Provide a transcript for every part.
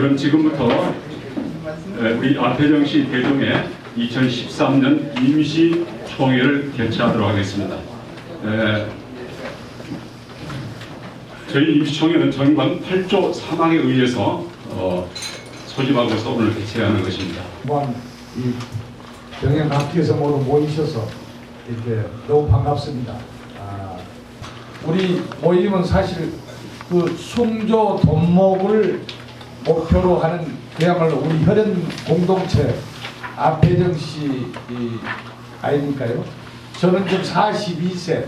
그럼 지금부터 우리 안태정시 대동의 2013년 임시총회를 개최하도록 하겠습니다. 저희 임시총회는 정관 8조 3항에 의해서 소집하고서 오늘 개최하는 것입니다. 이 병행학교에서 모두 모이셔서 이렇게 너무 반갑습니다. 우리 모임은 사실 그 숭조 돈목을 목표로 하는 그야말로 우리 혈연 공동체 안태정시 아닙니까요? 저는 지금 42세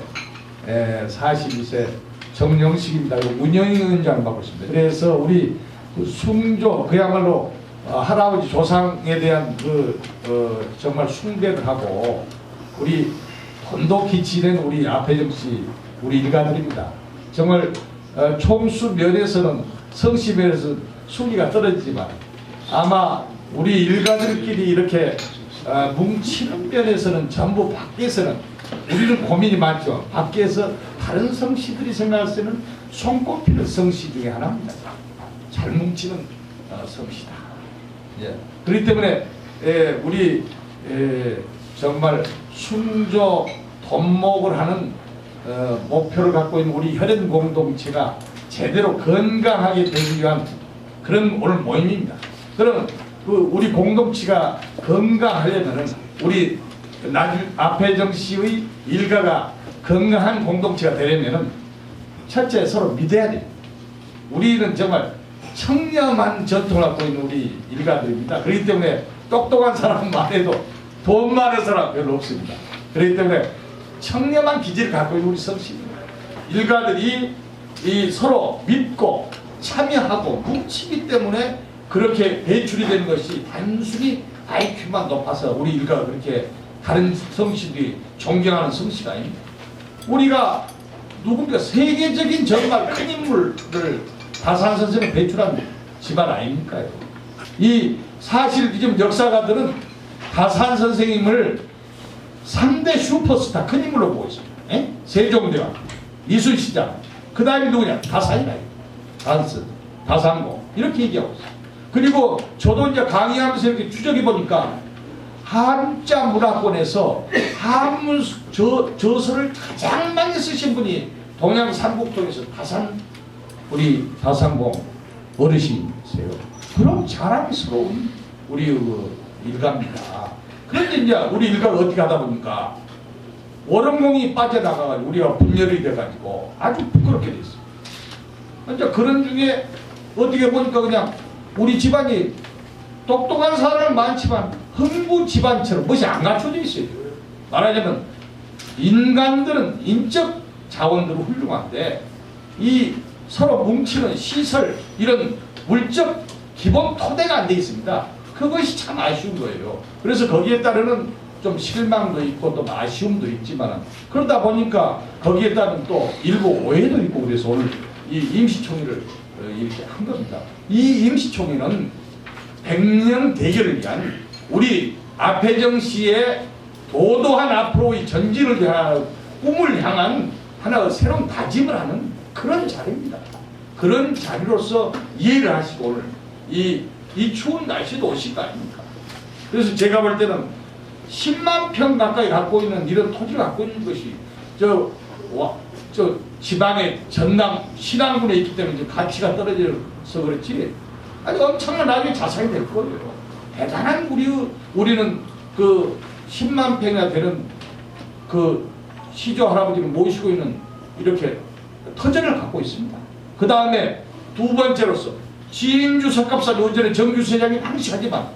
정영식입니다. 운영위원장을 맡고 있습니다. 그래서 우리 그 숭조 그야말로 할아버지 조상에 대한 정말 숭배를 하고 우리 돈독히 지낸 우리 안태정시 우리 일가들입니다. 정말 총수 면에서는 성씨 면에서 순위가 떨어지지만 아마 우리 일가들끼리 이렇게 뭉치는 면에서는 전부 밖에서는 우리는 고민이 많죠. 밖에서 다른 성씨들이 생각할 때는 손꼽히는 성씨 중에 하나입니다. 잘 뭉치는 성씨다. 예. 그렇기 때문에 우리 정말 숭조 돈목을 하는 목표를 갖고 있는 우리 혈연 공동체가 제대로 건강하게 되기 위한 그런 오늘 모임입니다. 그럼 우리 공동체가 건강하려면은 우리 안태정시의 일가가 건강한 공동체가 되려면은 첫째 서로 믿어야 돼요. 우리는 정말 청렴한 전통을 갖고 있는 우리 일가들입니다. 그렇기 때문에 똑똑한 사람만 해도 돈 많은 사람 별로 없습니다. 그렇기 때문에 청렴한 기질을 갖고 있는 우리 성씨입니다. 일가들이 서로 믿고 참여하고 뭉치기 때문에 그렇게 배출이 되는 것이 단순히 IQ만 높아서 우리 일가가 그렇게 다른 성씨들이 존경하는 성씨가 아닙니다. 우리가 누군가 세계적인 정말 큰 인물을 다산 선생을 배출한 집안 아닙니까요? 이 사실 지금 역사가들은 다산 선생님을 3대 슈퍼스타 큰 인물로 보고 있습니다. 세종대왕, 이순시장, 그 다음에 누구냐? 다산이다. 다산고 이렇게 얘기하고 있어요. 그리고 저도 이제 강의하면서 이렇게 추적해 보니까 한자 문화권에서 한문 저서를 가장 많이 쓰신 분이 동양 삼국통에서 우리 다산공 어르신이세요. 그럼 자랑스러운 우리 일가입니다. 그런데 이제 우리 일가가 어떻게 하다 보니까 월원공이 빠져나가가지고 우리가 분열이 돼가지고 아주 부끄럽게 됐어요. 이제 그런 중에 어떻게 보니까 그냥 우리 집안이 똑똑한 사람은 많지만 흥부 집안처럼 멋이 안 갖춰져 있어요. 말하자면 인간들은 인적 자원들은 훌륭한데 이 서로 뭉치는 시설 이런 물적 기본 토대가 안 돼 있습니다. 그것이 참 아쉬운 거예요. 그래서 거기에 따르는 좀 실망도 있고 또 아쉬움도 있지만 그러다 보니까 거기에 따른 또 일부 오해도 있고 그래서 오늘 이 임시총회를 이렇게 한 겁니다. 이 임시총회는 100년 대결을 위한 우리 안태정시의 도도한 앞으로의 전진을 향한 꿈을 향한 하나의 새로운 다짐을 하는 그런 자리입니다. 그런 자리로서 이해를 하시고 오늘 이 추운 날씨도 오실 거 아닙니까? 그래서 제가 볼 때는 10만 평 가까이 갖고 있는 이런 토지를 갖고 있는 것이 저 지방의 전남 신안군에 있기 때문에 가치가 떨어져서 그렇지 아주 엄청난 나중에 자산이 될 거예요. 대단한 우리는 그 10만 평이나 되는 그 시조 할아버지를 모시고 있는 이렇게 터전을 갖고 있습니다. 그 다음에 두 번째로서 진주 석갑산 원전의 정규 회장이 항시하지만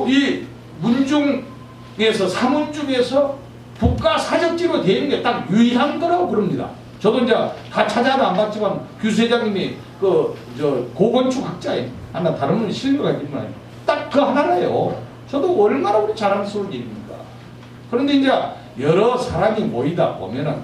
이 문중에서 사문중에서 국가사적지로 되는 게 딱 유일한 거라고 그럽니다. 저도 이제 다 찾아도 안 봤지만 규수회장님이 고건축 학자예요. 하나 다른 분 실력가 있지만 딱 그 하나라요. 저도 얼마나 우리 자랑스러운 일입니까? 그런데 이제 여러 사람이 모이다 보면은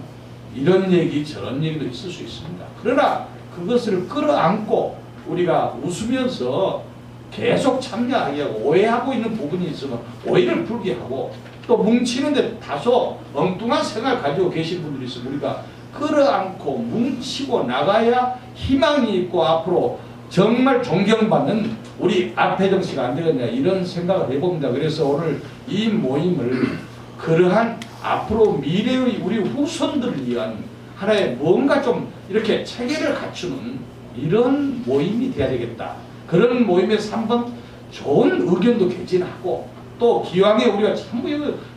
이런 얘기 저런 얘기도 있을 수 있습니다. 그러나 그것을 끌어안고 우리가 웃으면서 계속 참여하게 하고 오해하고 있는 부분이 있으면 오해를 풀게 하고 또 뭉치는데 다소 엉뚱한 생각을 가지고 계신 분들이 있으면 우리가 끌어안고 뭉치고 나가야 희망이 있고 앞으로 정말 존경받는 우리 안태정 씨가 안 되겠냐 이런 생각을 해봅니다. 그래서 오늘 이 모임을 그러한 앞으로 미래의 우리 후손들을 위한 하나의 뭔가 좀 이렇게 체계를 갖추는 이런 모임이 돼야 되겠다. 그런 모임에서 한번 좋은 의견도 개진하고 또 기왕에 우리가 전부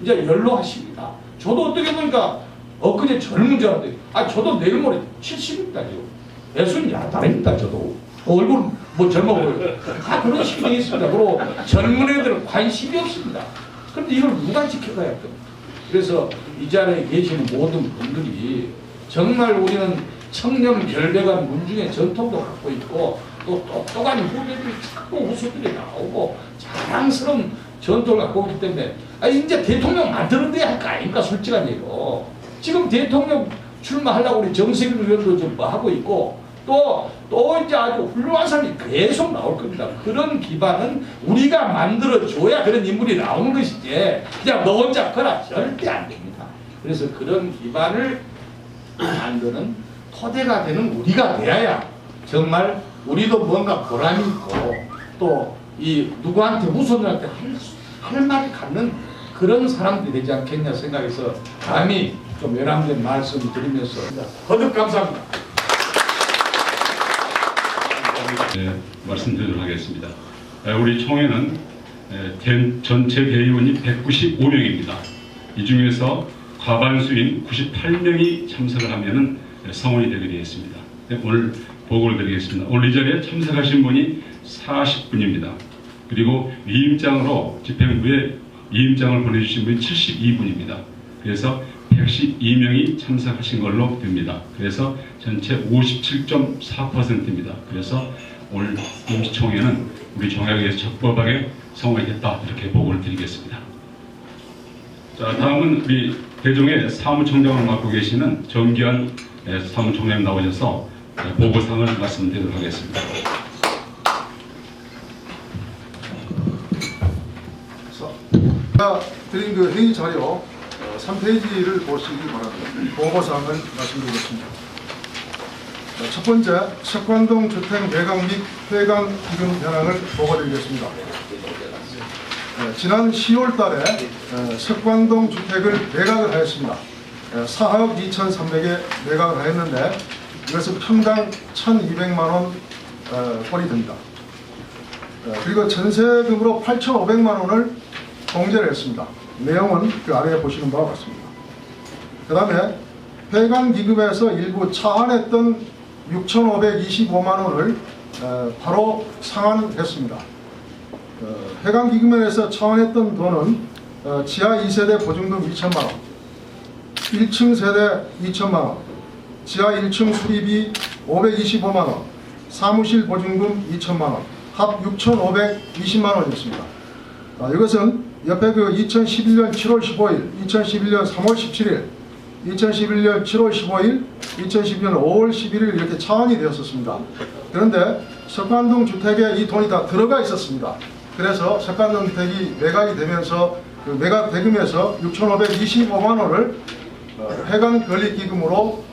이제 연로하십니다. 저도 어떻게 보니까 엊그제 젊은 줄 알았는데 저도 내일 모레 70입니다 지금. 예순이 다릅니다 저도. 얼굴 뭐 젊어 보여요. 다 그런 식이 있습니다. 그리고 젊은 애들은 관심이 없습니다. 그런데 이걸 누가 지켜가야 돼? 그래서 이 자리에 계시는 모든 분들이 정말 우리는 청년 결백한 문중의 전통도 갖고 있고 또 똑똑한 후배들이 자꾸 우수들이 나오고 자랑스러운 전통을 갖고 있기 때문에 이제 대통령 만드는데 할 거 아닙니까? 솔직한 얘기로. 지금 대통령 출마하려고 우리 정세균 의원도 좀 뭐 하고 있고 또 이제 아주 훌륭한 사람이 계속 나올 겁니다. 그런 기반은 우리가 만들어줘야 그런 인물이 나오는 것이지 그냥 너 혼자 거라 절대 안 됩니다. 그래서 그런 기반을 만드는 토대가 되는 우리가 돼야 정말 우리도 뭔가 보람이 있고 또 이 누구한테 후손들한테 할 말을 갖는 그런 사람들이 되지 않겠냐 생각해서 감히 좀 외람된 말씀을 드리면서 거듭 감사합니다. 네, 말씀드리도록 하겠습니다. 우리 총회는 전체 대의원이 195명입니다. 이 중에서 과반수인 98명이 참석을 하면 성원이 되게 되어 있습니다. 오늘 보고를 드리겠습니다. 오늘 이 자리에 참석하신 분이 40분입니다. 그리고 위임장으로 집행부에 위임장을 보내주신 분이 72분입니다. 그래서 112명이 참석하신 걸로 됩니다. 그래서 전체 57.4%입니다. 그래서 오늘 임시총회는 우리 종약에서 적법하게 성공했다 이렇게 보고를 드리겠습니다. 자, 다음은 우리 대종의 사무총장을 맡고 계시는 정기환 사무총장님 나오셔서 보고상을 말씀드리도록 하겠습니다. 제가 드린 그 회의 자료 3페이지를 보시기 바랍니다. 보고사항을 말씀드리겠습니다. 첫 번째, 석관동 주택 매각 및 폐강 기금 현황을 보고드리겠습니다. 지난 10월 달에 석관동 주택을 매각을 하였습니다. 4억 2,300에 매각을 하였는데 이것은 평당 1,200만 원 꼴이 됩니다. 그리고 전세금으로 8,500만 원을 공제를 했습니다. 내용은 그 아래에 보시는 바와 같습니다. 그 다음에 폐간기금에서 일부 차환했던 6,525만 원을 바로 상환했습니다. 폐간기금에서 차환했던 돈은 지하 2세대 보증금 2천만 원, 1층 세대 2천만 원, 지하 1층 수리비 525만 원, 사무실 보증금 2천만 원, 합 6,520만 원이었습니다. 이것은 옆에 그 2011년 7월 15일, 2011년 3월 17일, 2011년 7월 15일, 2012년 5월 11일 이렇게 차환이 되었었습니다. 그런데 석관동 주택에 이 돈이 다 들어가 있었습니다. 그래서 석관동 주택이 매각이 되면서 그 매각 대금에서 6,525만 원을 폐간 권리기금으로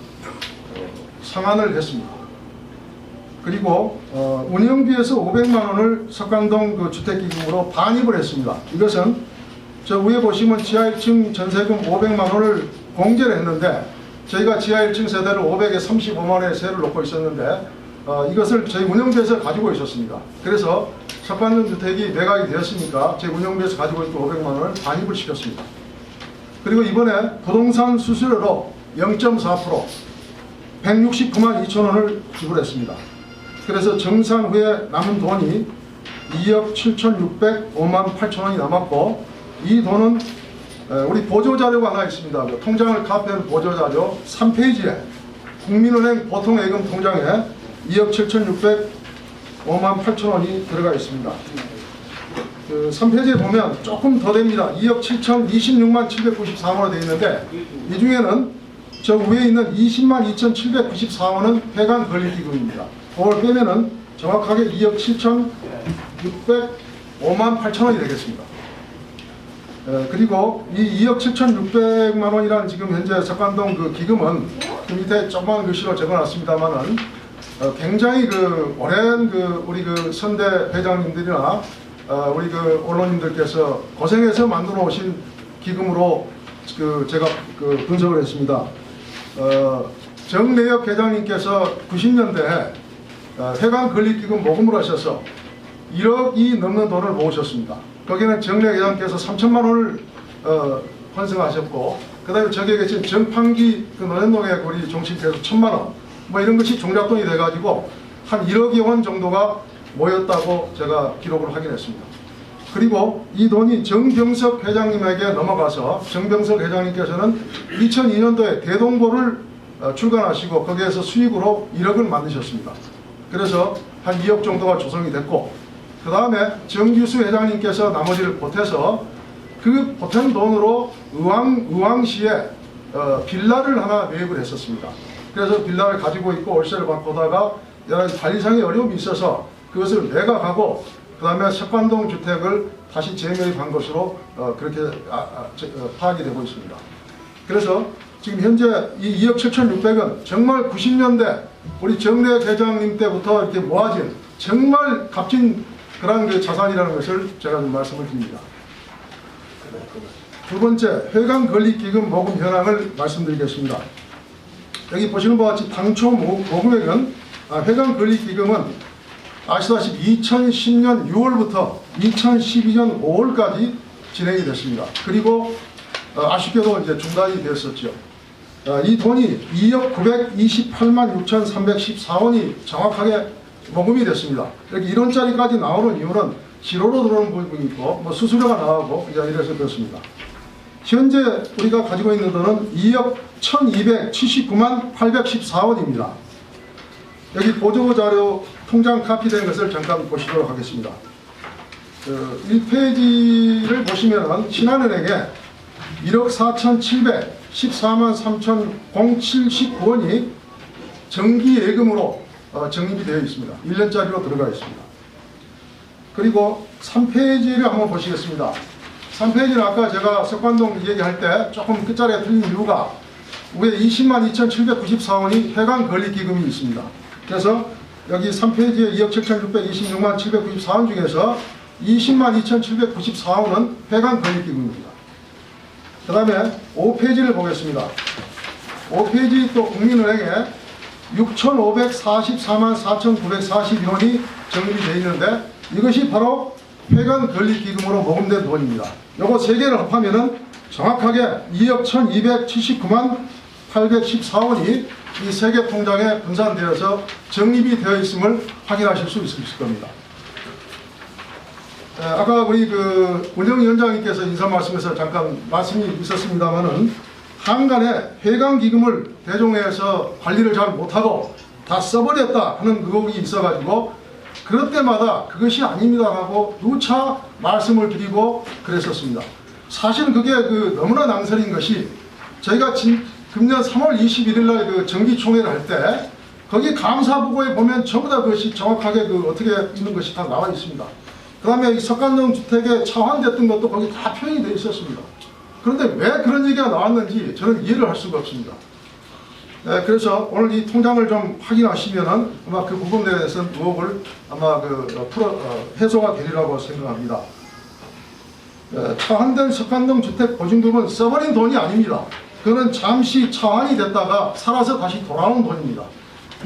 상환을 했습니다. 그리고 운영비에서 500만 원을 석관동 그 주택기금으로 반입을 했습니다. 이것은 저 위에 보시면 지하 1층 전세금 500만 원을 공제를 했는데 저희가 지하 1층 세대를 500에 35만 원의 세를 놓고 있었는데 이것을 저희 운영비에서 가지고 있었습니다. 그래서 석관동 주택이 매각이 되었으니까 저희 운영비에서 가지고 있던 500만 원을 반입을 시켰습니다. 그리고 이번에 부동산 수수료로 0.4% 169만 2천 원을 지불했습니다. 그래서 정산 후에 남은 돈이 2억 7,605만 8천 원이 남았고 이 돈은 우리 보조자료가 하나 있습니다. 통장을 카피한 보조자료 3페이지에 국민은행 보통예금 통장에 2억 7,605만 8천 원이 들어가 있습니다. 그 3페이지에 보면 조금 더 됩니다. 2억 7,026만 794만 원 되어 있는데 이 중에는 저 위에 있는 20만 2,794원은 폐간 권리기금입니다. 그걸 빼면은 정확하게 2억 7,605만 8천 원이 되겠습니다. 그리고 이 2억 7,600만 원이라는 지금 현재 석관동 그 기금은 그 밑에 조그만 글씨로 적어놨습니다만은 굉장히 그 오랜 우리 선대 회장님들이나 우리 언론님들께서 고생해서 만들어 오신 기금으로 제가 분석을 했습니다. 정내역 회장님께서 90년대에 회관 건립기금 모금을 하셔서 1억이 넘는 돈을 모으셨습니다. 거기는 정내역 회장님께서 3천만 원을 환승하셨고, 그 다음에 저기에 계신 정판기 노년동의 우리 종신께서 1,000만 원, 뭐 이런 것이 종잣돈이 돼가지고 한 1억여 원 정도가 모였다고 제가 기록을 확인했습니다. 그리고 이 돈이 정병석 회장님에게 넘어가서 정병석 회장님께서는 2002년도에 대동보를 출간하시고 거기에서 수익으로 1억을 만드셨습니다. 그래서 한 2억 정도가 조성이 됐고, 그 다음에 정규수 회장님께서 나머지를 보태서 그 보탠 돈으로 의왕시에 빌라를 하나 매입을 했었습니다. 그래서 빌라를 가지고 있고 월세를 받고다가 여러 가지 관리상의 어려움이 있어서 그것을 매각하고 그 다음에 석관동 주택을 다시 재매입한 것으로 그렇게 파악이 되고 있습니다. 그래서 지금 현재 이 2억 7,600은 정말 90년대 우리 정내역 회장님 때부터 이렇게 모아진 정말 값진 그런 자산이라는 것을 제가 좀 말씀을 드립니다. 두 번째, 회관 건립기금 모금 현황을 말씀드리겠습니다. 여기 보시는 바와 같이 당초 모금액은 회관 건립기금은 아시다시피 2010년 6월부터 2012년 5월까지 진행이 됐습니다. 그리고 아쉽게도 이제 중단이 됐었죠. 이 돈이 2억 928만 6,314원이 정확하게 모금이 됐습니다. 이렇게 1원짜리까지 나오는 이유는 지로로 들어오는 부분이 있고 뭐 수수료가 나오고 이래서 그렇습니다. 현재 우리가 가지고 있는 돈은 2억 1,279만 814원입니다. 여기 보조자료 통장 카피된 것을 잠깐 보시도록 하겠습니다. 1페이지를 보시면 신한은행에 1억 4,714만 3,079원이 정기예금으로 적립이 되어 있습니다. 1년짜리로 들어가 있습니다. 그리고 3페이지를 한번 보시겠습니다. 3페이지는 아까 제가 석관동 얘기할 때 조금 끝자리에 틀린 이유가 위에 20만 2,794원이 회관 건립기금이 있습니다. 그래서 여기 3페이지에 2억 7,626만 794원 중에서 20만 2,794원은 회관 건립기금입니다. 그 다음에 5페이지를 보겠습니다. 5페이지 또 국민은행에 6,544만 4,942원이 적립이 되어 있는데 이것이 바로 회관 건립기금으로 모금된 돈입니다. 요거 세 개를 합하면은 정확하게 2억 1,279만 814원이 이 세 개 통장에 분산되어서 적립이 되어 있음을 확인하실 수 있을 겁니다. 아까 우리 운영위원장님께서 인사 말씀에서 잠깐 말씀이 있었습니다만은 한간에 회관기금을 대종회에서 관리를 잘 못하고 다 써버렸다 하는 의혹이 있어가지고 그럴 때마다 그것이 아닙니다 하고 누차 말씀을 드리고 그랬었습니다. 사실은 그게 너무나 낭설인 것이 저희가 금년 3월 21일 날 정기총회를 할 때 거기 감사보고에 보면 전부 다 그것이 정확하게 어떻게 있는 것이 다 나와 있습니다. 그 다음에 이 석관동 주택에 차환됐던 것도 거기 다 표현이 되어 있었습니다. 그런데 왜 그런 얘기가 나왔는지 저는 이해를 할 수가 없습니다. 그래서 오늘 이 통장을 좀 확인하시면은 아마 그 부분에 대해서는 의혹을 아마 해소가 되리라고 생각합니다. 차환된 석관동 주택 보증금은 써버린 돈이 아닙니다. 그거는 잠시 차환이 됐다가 살아서 다시 돌아오는 돈입니다.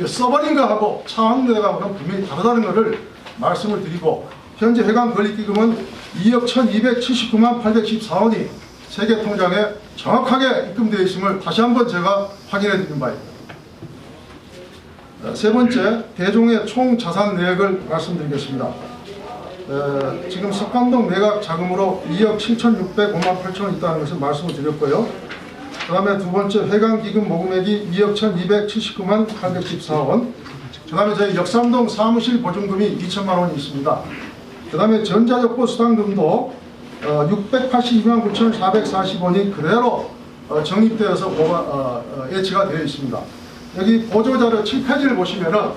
써버린 거하고 차환되가 분명히 다르다는 것을 말씀을 드리고 현재 회관 건립기금은 2억 1,279만 814원이 세계 통장에 정확하게 입금되어 있음을 다시 한번 제가 확인해 드린 바입니다. 세 번째, 대종의 총 자산 내역을 말씀드리겠습니다. 지금 석관동 매각 자금으로 2억 7,605만 8천원 있다는 것을 말씀을 드렸고요. 그 다음에 두 번째, 회관기금 모금액이 2억 1,279만 814원. 그 다음에 저희 역삼동 사무실 보증금이 2천만 원이 있습니다. 그 다음에 전자적보 수당금도 682만 9,440원이 그대로 적립되어서 예치가 되어 있습니다. 여기 보조자료 7페이지를 보시면은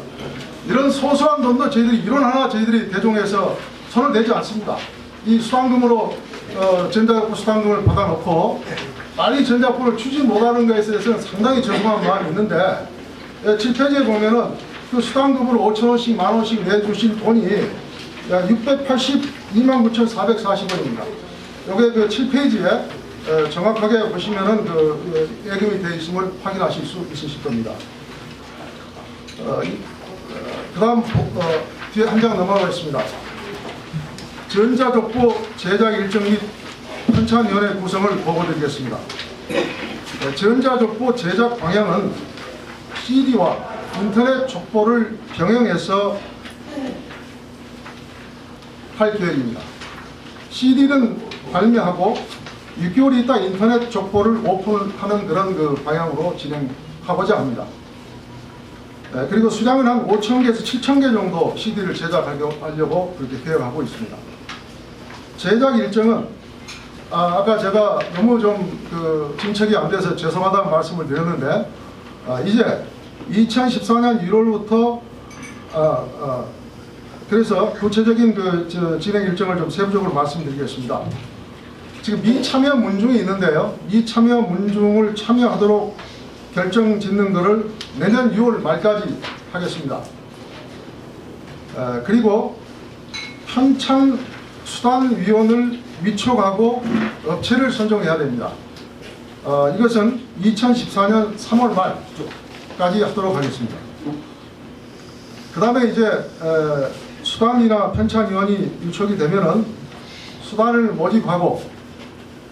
이런 소소한 돈도 저희들이 이론 하나 저희들이 대종해서 손을 대지 않습니다. 이 수당금으로 전자적보 수당금을 받아놓고 빨리 전자적보를 추진 못하는 것에 대해서는 상당히 죄송한 마음이 있는데 7페이지에 보면은 그 수당급으로 5,000원씩, 10,000원씩 내주신 돈이 682만 9,440원입니다. 요게 그 7페이지에 정확하게 보시면은 그 예금이 되어 있음을 확인하실 수 있으실 겁니다. 그 다음 뒤에 한 장 넘어가겠습니다. 전자족보 제작 일정 및 편찬위원회 구성을 보고드리겠습니다. 전자족보 제작 방향은 CD와 인터넷 족보를 병행해서 할 계획입니다. CD는 발매하고 6개월이 있다 인터넷 족보를 오픈하는 그런 그 방향으로 진행하고자 합니다. 그리고 수량은 한 5,000개에서 7,000개 정도 CD를 제작하려고 그렇게 계획하고 있습니다. 제작 일정은 아까 제가 너무 좀 그 진척이 안 돼서 죄송하다는 말씀을 드렸는데 이제 2014년 1월부터 그래서 구체적인 그 진행 일정을 좀 세부적으로 말씀드리겠습니다. 지금 미참여 문중이 있는데요. 미참여 문중을 참여하도록 결정 짓는 것을 내년 6월 말까지 하겠습니다. 그리고 편찬 수단위원을 위촉하고 업체를 선정해야 됩니다. 이것은 2014년 3월 말까지 하도록 하겠습니다. 그 다음에 이제 수단이나 편찬위원이 위촉이 되면은 수단을 모집하고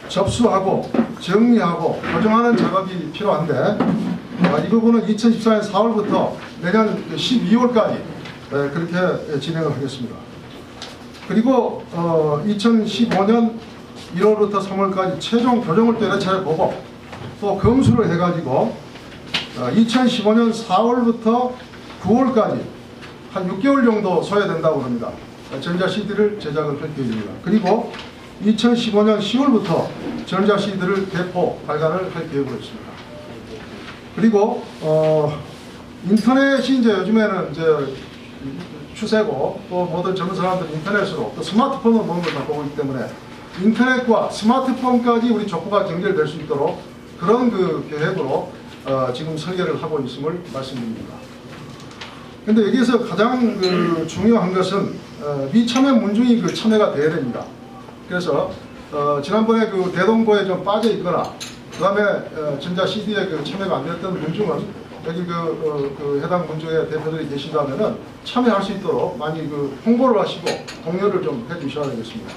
접수하고 정리하고 조정하는 작업이 필요한데 이 부분은 2014년 4월부터 내년 12월까지 그렇게 진행을 하겠습니다. 그리고 2015년 1월부터 3월까지 최종 교정을 또 여러 차례 보고 또 검수를 해가지고 2015년 4월부터 9월까지 한 6개월 정도 소요된다고 합니다. 전자 CD를 제작을 할 계획입니다. 그리고 2015년 10월부터 전자 CD를 대포 발간을 할 계획으로 있습니다. 그리고 인터넷이 이제 요즘에는 이제 추세고 또 모든 젊은 사람들은 인터넷으로 또 스마트폰으로 모든 걸 다 보고 있기 때문에 인터넷과 스마트폰까지 우리 족보가 연결될 수 있도록 그런 그 계획으로 지금 설계를 하고 있음을 말씀드립니다. 근데 여기에서 가장 그 중요한 것은 미참여 문중이 그 참여가 돼야 됩니다. 그래서 지난번에 그 대동고에 좀 빠져 있거나 그 다음에 전자 CD에 그 참여가 안 됐던 문중은 여기 그 해당 문중의 대표들이 계신다면은 참여할 수 있도록 많이 그 홍보를 하시고 독려를 좀 해주셔야 되겠습니다.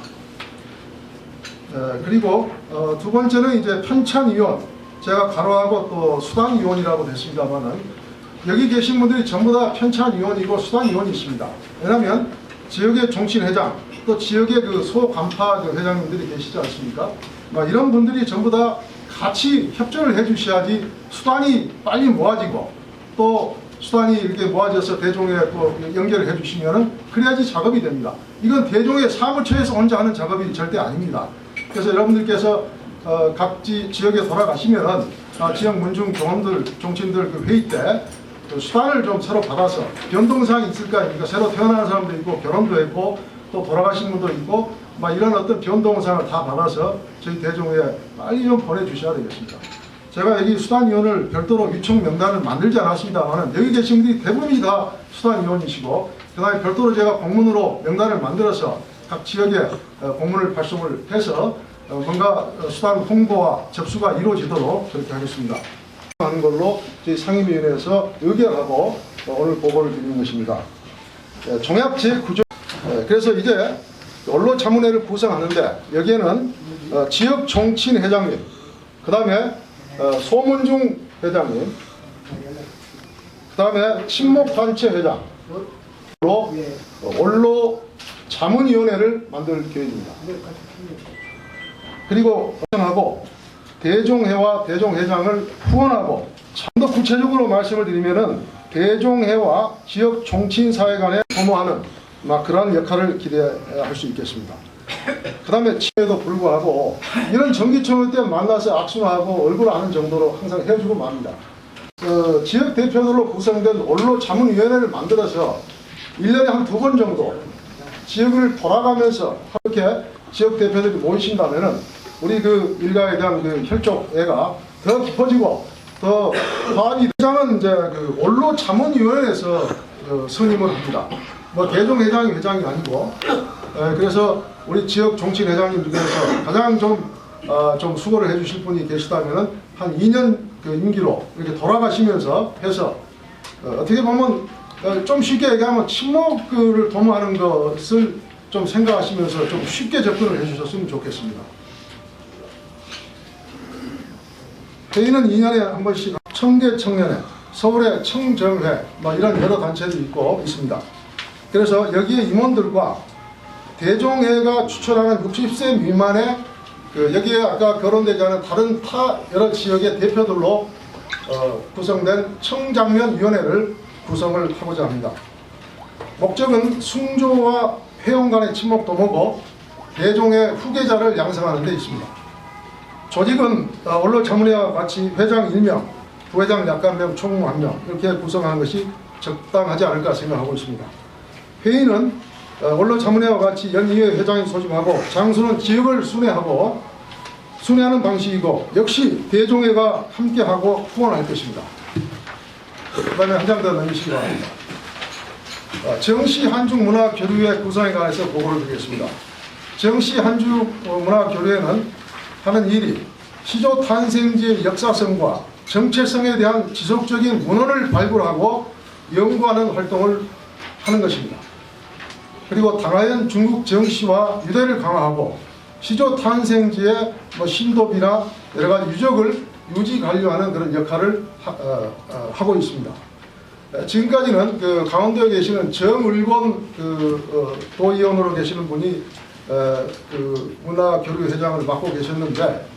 그리고 두 번째는 이제 편찬위원, 제가 가로하고 또 수단위원이라고 됐습니다만은 여기 계신 분들이 전부 다 편찬위원이고 수단위원이십니다. 왜냐하면 지역의 종친회장 또 지역의 그 소간파 그 회장님들이 계시지 않습니까? 이런 분들이 전부 다 같이 협조를 해주셔야지 수단이 빨리 모아지고 또 수단이 이렇게 모아져서 대종에 또 연결을 해주시면은 그래야지 작업이 됩니다. 이건 대종의 사무처에서 혼자 하는 작업이 절대 아닙니다. 그래서 여러분들께서 각 지역에 돌아가시면은 지역 문중 경험들 종친들 그 회의 때 수단을 좀 서로 받아서 변동사항이 있을 거 아닙니까? 새로 태어나는 사람도 있고 결혼도 했고 또 돌아가신 분도 있고 이런 어떤 변동사항을 다 받아서 저희 대종에 빨리 좀 보내주셔야 되겠습니다. 제가 여기 수단위원을 별도로 위촉 명단을 만들지 않았습니다만 여기 계신 분들이 대부분이 다 수단위원이시고 그 다음에 별도로 제가 공문으로 명단을 만들어서 각 지역에 공문을 발송을 해서 뭔가 수단 홍보와 접수가 이루어지도록 그렇게 하겠습니다. 하는 걸로 저희 상임위원회에서 의결하고 오늘 보고를 드리는 것입니다. 종합 제9조 그래서 이제 언론자문회를 구성하는데 여기에는 지역 종친 회장님, 그 다음에 소문중 회장님, 그 다음에 친목단체 회장으로 언론자문위원회를 만들 계획입니다. 그리고 구성하고 대종회와 대종회장을 후원하고 좀 더 구체적으로 말씀을 드리면은 대종회와 지역 종친사회 간에 소모하는 그러한 역할을 기대할 수 있겠습니다. 그 다음에 치에도 불구하고 이런 정기총회 때 만나서 악수하고 얼굴 아는 정도로 항상 헤어지고 맙니다. 지역 대표들로 구성된 언론자문위원회를 만들어서 1년에 한 2번 정도 지역을 돌아가면서 그렇게 지역 대표들이 모이신다면은 우리 그 일가에 대한 그 혈족애가 더 깊어지고 더 파악이 회장은 이제 그 원로 자문위원회에서 선임을 합니다. 뭐 대종 회장이 아니고 그래서 우리 지역 정치 회장님 중에서 가장 좀 수고를 해주실 분이 계시다면은 한 2년 그 임기로 이렇게 돌아가시면서 해서 어떻게 보면 좀 쉽게 얘기하면 친목을 도모하는 것을 좀 생각하시면서 좀 쉽게 접근을 해주셨으면 좋겠습니다. 회의는 2년에 한 번씩 청계 청년회, 서울의 청정회 뭐 이런 여러 단체들이 있습니다. 그래서 여기에 임원들과 대종회가 추천하는 60세 미만의 여기에 아까 거론되지 않은 다른 여러 지역의 대표들로 구성된 청장년위원회를 구성을 하고자 합니다. 목적은 숭조와 회원 간의 친목 도모고 대종의 후계자를 양성하는 데 있습니다. 조직은 원로 자문회와 같이 회장 1명, 부회장 약간 명, 총무 1명 이렇게 구성하는 것이 적당하지 않을까 생각하고 있습니다. 회의는 원로 자문회와 같이 연의회 회장이 소집하고 장소는 지역을 순회하고 순회하는 방식이고 역시 대종회가 함께하고 후원할 것입니다. 그 다음에 한 장 더 넘기시기 바랍니다. 정시 한중 문화교류회 구성에 관해서 보고를 드리겠습니다. 정시 한중 문화교류회는 하는 일이 시조 탄생지의 역사성과 정체성에 대한 지속적인 문헌을 발굴하고 연구하는 활동을 하는 것입니다. 그리고 당하연 중국 정시와 유대를 강화하고 시조 탄생지의 신도비나 여러 가지 유적을 유지 관리하는 그런 역할을 하고 있습니다. 지금까지는 그 강원도에 계시는 정을권 도의원으로 계시는 분이 그 문화교류회장을 맡고 계셨는데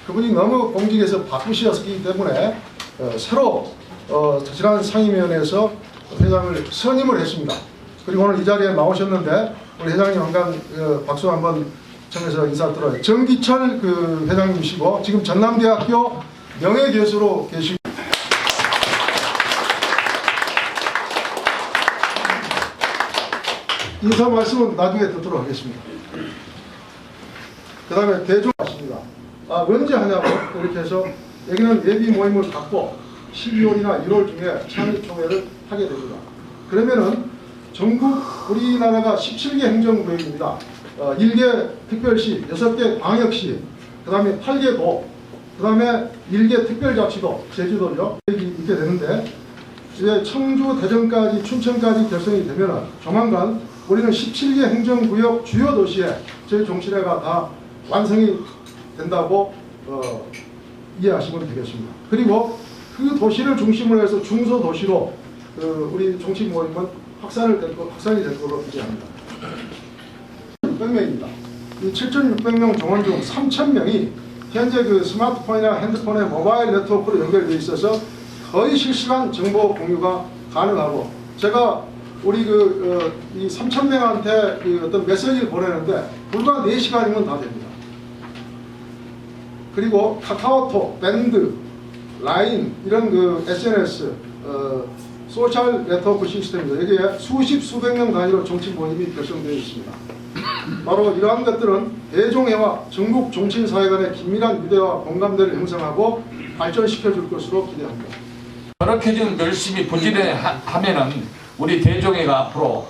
그분이 너무 공직에서 바쁘셨기 때문에 새로 지난 상임위원회에서 회장을 선임을 했습니다. 그리고 오늘 이 자리에 나오셨는데 우리 회장님 잠깐 박수 한번 청해서 인사 드려요. 정기철 그 회장님이시고 지금 전남대학교 명예교수로 계시고 인사 말씀은 나중에 듣도록 하겠습니다. 그 다음에 대종 맞습니다. 언제 하냐고 이렇게 해서 여기는 예비 모임을 갖고 12월이나 1월 중에 창립총회를 하게 됩니다. 그러면은 전국 우리나라가 17개 행정구역입니다. 1개 특별시, 6개 광역시, 그 다음에 8개 도, 그 다음에 1개 특별자치도, 제주도죠. 여기 있게 되는데 이제 청주, 대전까지, 춘천까지 결성이 되면은 조만간 우리는 17개 행정구역 주요 도시에 저희 종친회가 다 완성이 된다고 이해하시면 되겠습니다. 그리고 그 도시를 중심으로 해서 중소도시로 우리 종친 모임은 확산이 될 것으로 기대합니다. 600명입니다. 이 7,600명 정원 중 3,000명이 현재 그 스마트폰이나 핸드폰의 모바일 네트워크로 연결되어 있어서 거의 실시간 정보 공유가 가능하고 제가 우리 이 3,000명한테 어떤 메시지를 보내는데 불과 4시간이면 다 됩니다. 그리고 카카오톡, 밴드, 라인 이런 SNS 소셜 네트워크 시스템입니다. 여기에 수십 수백 명 단위로 정치 모임이 결성되어 있습니다. 바로 이러한 것들은 대종회와 전국 정치인사회 간의 긴밀한 유대와 공감대를 형성하고 발전시켜 줄 것으로 기대합니다. 그렇게 좀 열심히 부지런하면은 우리 대종회가 앞으로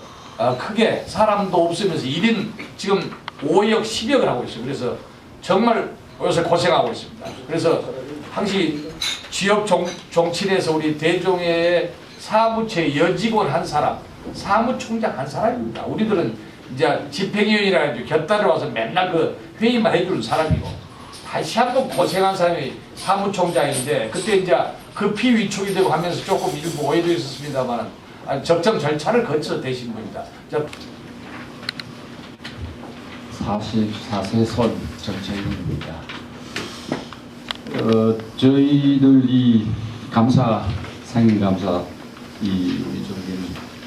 크게 사람도 없으면서 1인 지금 5역 10역을 하고 있어요. 그래서 정말 요새 고생하고 있습니다. 그래서 항시 지역 정치인에서 우리 대종회의 사무처 여직원 한 사람, 사무총장 한 사람입니다. 우리들은 이제 집행위원이라 해가지고 곁다리 와서 맨날 그 회의만 해주는 사람이고 다시 한번 고생한 사람이 사무총장인데 그때 이제 급히 위촉이 되고 하면서 조금 일부 오해도 있었습니다만 적정 절차를 거쳐서 되신 분입니다. 44세 선 정책인입니다. 저희들이 상임감사 우리 정경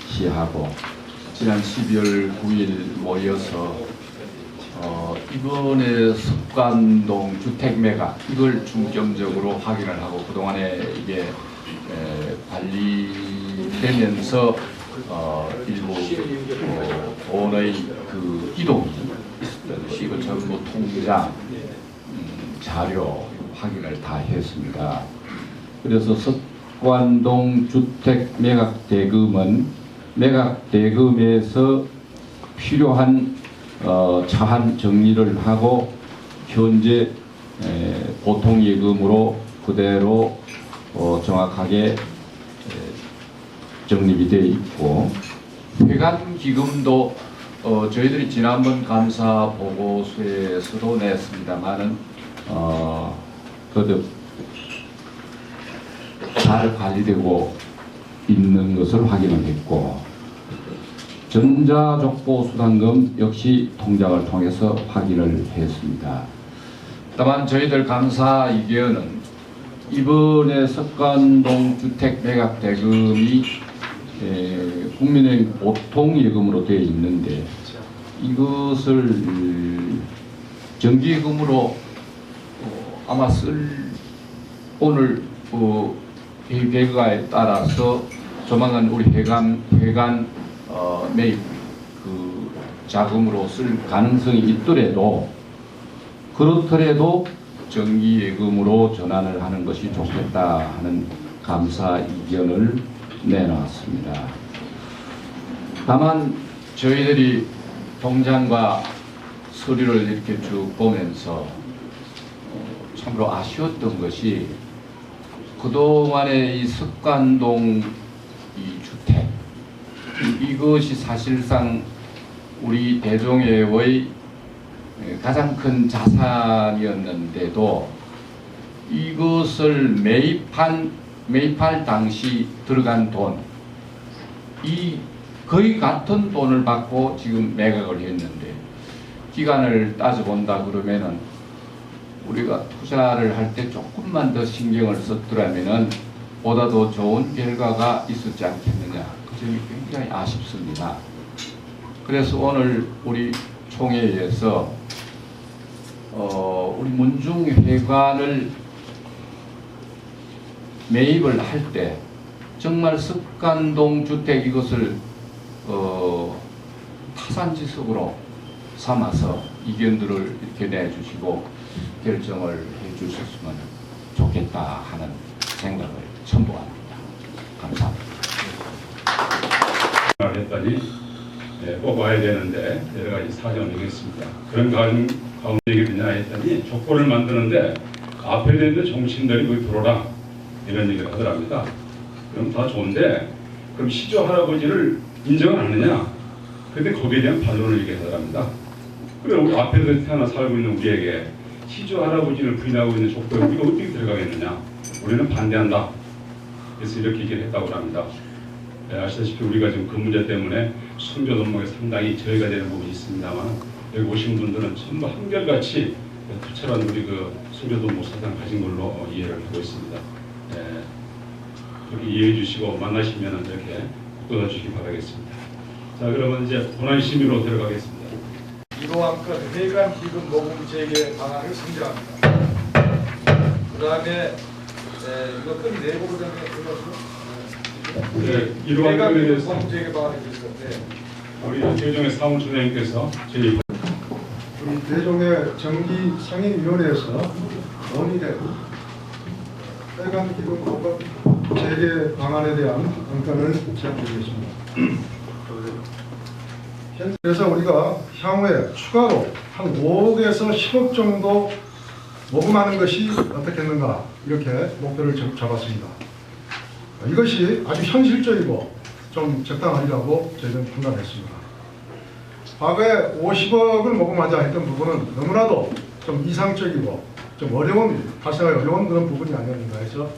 시하고 지난 12월 9일 모여서 이번에 습관동 주택 매각 이걸 중점적으로 확인을 하고 그동안에 이게 관리되면서 일부 돈의 그 이동이 있었던 것이 이걸 전부 통장 자료 확인을 다 했습니다. 그래서 습관동 주택 매각 대금은 매각 대금에서 필요한 차한 정리를 하고 현재 보통 예금으로 그대로 정확하게 정립이 되어 있고, 회관 기금도 저희들이 지난번 감사 보고서에서도 냈습니다만은 거듭 잘 관리되고 있는 것을 확인을 했고, 전자족보수당금 역시 통장을 통해서 확인을 했습니다. 다만 저희들 감사 의견은 이번에 습관동 주택 매각 대금이 국민의 보통 예금으로 되어 있는데 이것을 정기예금으로 아마 오늘 이 결과에 따라서 조만간 우리 회관 매입 그 자금으로 쓸 가능성이 있더라도, 그렇더라도 정기예금으로 전환을 하는 것이 좋겠다 하는 감사 의견을 내놨습니다. 다만 저희들이 통장과 서류를 이렇게 쭉 보면서 참으로 아쉬웠던 것이, 그동안의 이 습관동 이 주택, 이것이 사실상 우리 대종회의 가장 큰 자산이었는데도 이것을 매입할 당시 들어간 돈, 이 거의 같은 돈을 받고 지금 매각을 했는데, 기간을 따져본다 그러면은 우리가 투자를 할 때 조금만 더 신경을 썼더라면은 보다 더 좋은 결과가 있었지 않겠느냐, 그 점이 굉장히 아쉽습니다. 그래서 오늘 우리 총회에서 우리 문중회관을 매입을 할 때 정말 습관동 주택 이것을 타산지석으로 삼아서 의견들을 이렇게 내주시고 결정을 해주셨으면 좋겠다 하는 생각을 첨부합니다. 감사합니다. 했더니 뽑아야 되는데 여러 가지 사정이 있겠습니다. 그런 가운데 이게 뭐냐 했더니 족보를 만드는데 앞에 있는 정신들이 거기 들어오라 이런 얘기를 하더랍니다. 그럼 다 좋은데 그럼 시조 할아버지를 인정을 안 하느냐? 근데 거기에 대한 반론을 얘기하더랍니다. 그래 우리 앞에서 태어나 살고 있는 우리에게 시조 할아버지를 부인하고 있는 족보에 우리가 어떻게 들어가겠느냐? 우리는 반대한다. 그래서 이렇게 얘기를 했다고 합니다. 아시다시피 우리가 지금 그 문제 때문에 선교 동목에 상당히 저해가 되는 부분이 있습니다만, 여기 오신 분들은 전부 한결같이 투철한 우리 그 선교 동목 사상 가진 걸로 이해를 하고 있습니다. 그렇게 이해해 주시고 만나시면 이렇게 묶어다 주시기 바라겠습니다. 자, 그러면 이제 본안 심의로 들어가겠습니다. 이러한 건 회관 기금 모금 재개 방안을 선정합니다. 그 다음에 이거 끈 내부로 되는 거 네, 이러한 건에 대해서 모금 방안을 드릴 건데, 우리 대종의 사무총장님께서 저희 우리 대종의 정기 상임위원회에서 논의된 회관 기금 모금 재개 방안에 대한 안건을 제안드리겠습니다. 그래서 우리가 향후에 추가로 한 5억에서 10억 정도 모금하는 것이 어떻겠는가, 이렇게 목표를 잡았습니다. 이것이 아주 현실적이고 좀 적당하리라고 저희는 판단했습니다. 과거에 50억을 모금하자 했던 부분은 너무나도 좀 이상적이고 좀 발생하기 어려운 그런 부분이 아니었는가 해서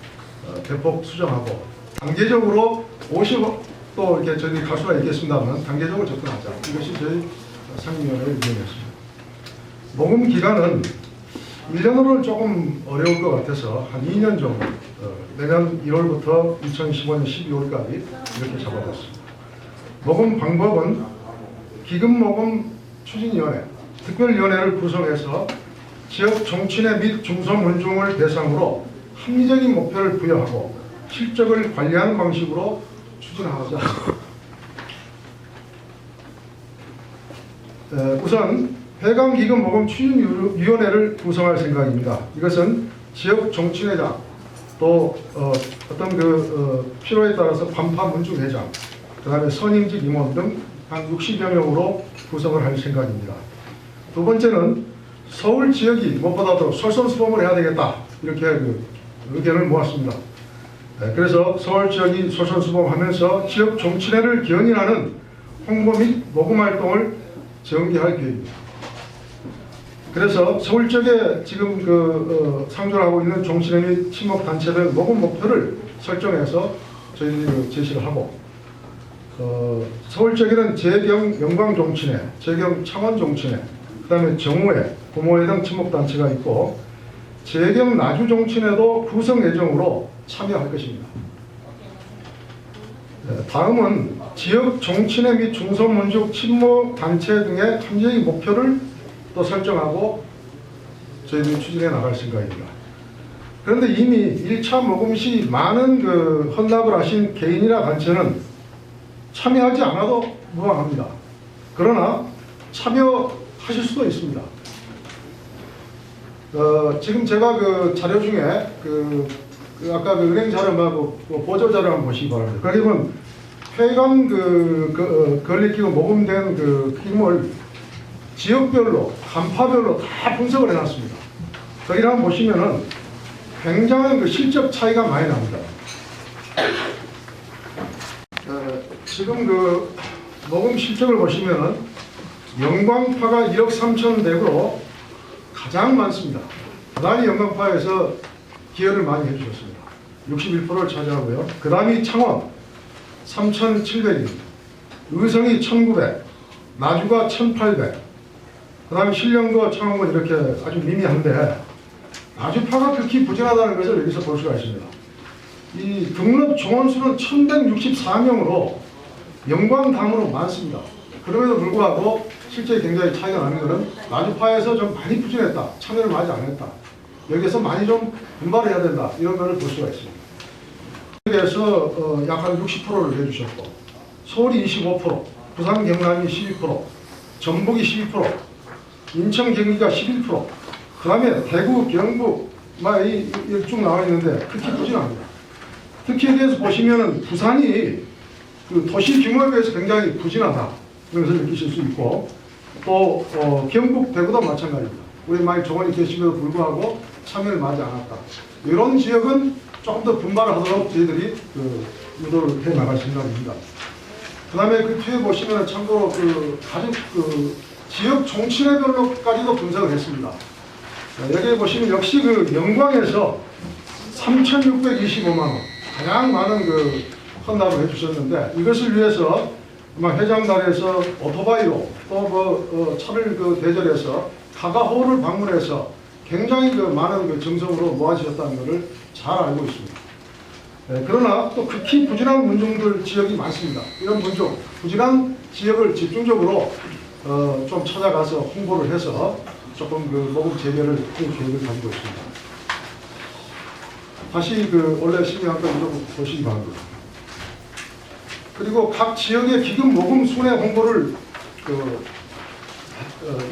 대폭 수정하고, 단계적으로 50억도 이렇게 저희들이 갈 수가 있겠습니다만 단계적으로 접근하자, 이것이 저희 상임위원회의 의견이었습니다. 모금 기간은 1년으로는 조금 어려울 것 같아서 한 2년 정도, 내년 1월부터 2015년 12월까지 이렇게 잡아봤습니다. 모금 방법은 기금모금 추진위원회, 특별위원회를 구성해서 지역 정치내 및 중소문중을 대상으로 합리적인 목표를 부여하고 실적을 관리하는 방식으로 추진하자. 우선 회관기금모금 추진위원회를 구성할 생각입니다. 이것은 지역 정치회장, 또 어떤 필요에 따라서 반파 문중회장, 그다음에 선임직 임원 등 한 60여 명으로 구성을 할 생각입니다. 두 번째는 서울 지역이 무엇보다도 솔선수범을 해야 되겠다, 이렇게 의견을 모았습니다. 그래서 서울 지역이 솔선수범하면서 지역 정치회를 견인하는 홍보 및 모금 활동을 전개할 계획입니다. 그래서 서울 지역에 지금 상존하고 있는 종친회 및 친목단체별 모금 목표를 설정해서 저희들이 제시를 하고, 서울 지역에는 재경 영광종친회, 재경 창원종친회, 그 다음에 정우회, 고모회 등 친목단체가 있고, 재경 나주종친회도 구성 예정으로 참여할 것입니다. 다음은 지역 종친회 및 중소민족 친목단체 등의 함재의 목표를 또 설정하고 저희들이 추진해 나갈 생각입니다. 그런데 이미 1차 모금 시 많은 헌납을 하신 개인이나 단체는 참여하지 않아도 무방합니다. 그러나 참여하실 수도 있습니다. 지금 제가 자료 중에 아까 은행 자료하고 보조 자료 한번 보시기 바랍니다. 그러면 회관 건립기금 모금된 기금을 지역별로, 간파별로 다 분석을 해놨습니다. 거기를 한번 보시면은 굉장한 실적 차이가 많이 납니다. 지금 모금 실적을 보시면은 영광파가 1억 3천 대구로 가장 많습니다. 그 다음이 영광파에서 기여를 많이 해주셨습니다. 61%를 차지하고요. 그 다음이 창원 3,700입니다. 의성이 1,900, 나주가 1,800, 그 다음에 신령과 창원은 이렇게 아주 미미한데, 나주파가 극히 부진하다는 것을 여기서 볼 수가 있습니다. 이 등록 종원수는 1,164명으로 영광당으로 많습니다. 그럼에도 불구하고 실제 굉장히 차이가 나는 것은 나주파에서 좀 많이 부진했다, 참여를 많이 안 했다, 여기서 많이 좀 분발을 해야 된다, 이런 것을 볼 수가 있습니다. 여기에서 약 한 60%를 해주셨고, 서울이 25%, 부산 경남이 12%, 전북이 12%, 인천 경기가 11%, 그 다음에 대구 경북 쭉 나와 있는데 특히 부진합니다. 특히 여기에서 보시면은 부산이 도시 규모에 비해서 굉장히 부진하다, 그런 것을 느끼실 수 있고, 또 경북 대구도 마찬가지입니다. 우리 많이 정원이 계심에도 불구하고 참여를 많이 않았다. 이런 지역은 조금 더 분발을 하도록 저희들이 유도를 해 나갈 생각입니다. 그 다음에 뒤에 보시면 참고로 가족 지역 종친회별로까지도 분석을 했습니다. 여기 보시면 역시 영광에서 3,625만 원, 가장 많은 헌납을 해주셨는데, 이것을 위해서 아마 회장단에서 오토바이로 또 차를 대절해서 카가호를 방문해서 굉장히 많은 정성으로 모아주셨다는 것을 잘 알고 있습니다. 그러나 또 극히 부진한 문중들 지역이 많습니다. 이런 부진한 지역을 집중적으로 좀 찾아가서 홍보를 해서 조금 모금 재개를 할 계획을 가지고 있습니다. 다시 원래 심의한 거 좀 보시기 바랍니다. 그리고 각 지역의 기금 모금 순회 홍보를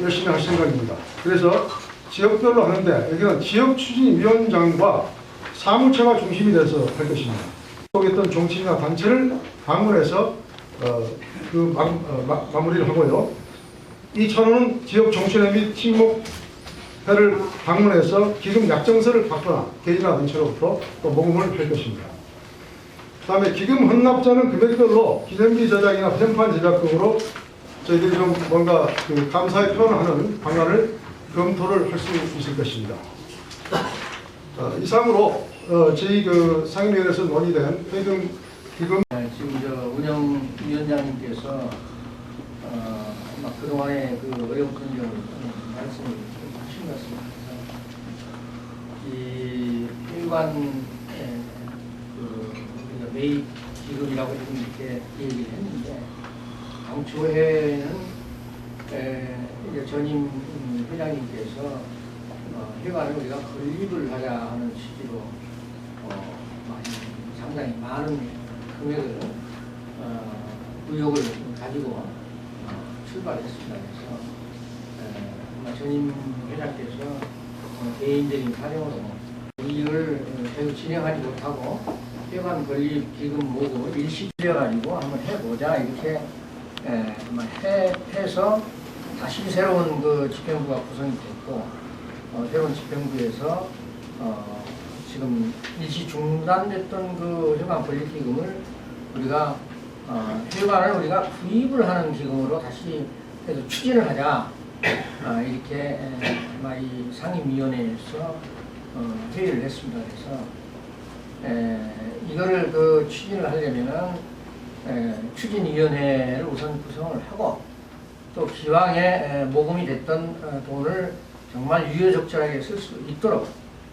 열심히 할 생각입니다. 그래서 지역별로 하는데, 여기는 지역추진위원장과 사무처가 중심이 돼서 할 것입니다. 있던 종친이나 단체를 방문해서 마무리를 하고요. 2차로는 지역 종친회 및 친목회를 방문해서 기금 약정서를 받거나 개인이나 단체로부터 또 모금을 할 것입니다. 그 다음에 기금 헌납자는 금액별로 기념비 제작이나 편판 제작 등으로 저희들이 좀 뭔가 감사의 표현을 하는 방안을 검토를 할 수 있을 것입니다. 이상으로 저희 상임위원회에서 논의된 회금 기금 지금 운영위원장님께서 그동안의 어려운 근정을 말씀을 하신 것 같습니다. 이 일관 매입 기금이라고 이렇게 얘기를 했는데, 당초에는 이제 전임 회장님께서 회관을 우리가 건립을 하자 하는 취지로 상당히 많은 금액을 의욕을 가지고 출발했습니다. 그래서 전임 회장께서 개인적인 사정으로 이걸 계속 진행하지 못하고 폐관 건립 기금 모금을 일시 줄여가지고 한번 해보자 이렇게 해서 다시 새로운 그 집행부가 구성이 됐고 새로운 집행부에서 지금 일시 중단됐던 그 폐관 건립 기금을 우리가 폐관을 우리가 구입을 하는 기금으로 다시 해서 추진을 하자 이렇게 이 상임위원회에서 회의를 했습니다. 그래서 이거를 그 추진을 하려면은 추진위원회를 우선 구성을 하고 또 기왕에 모금이 됐던 돈을 정말 유효적절하게 쓸 수 있도록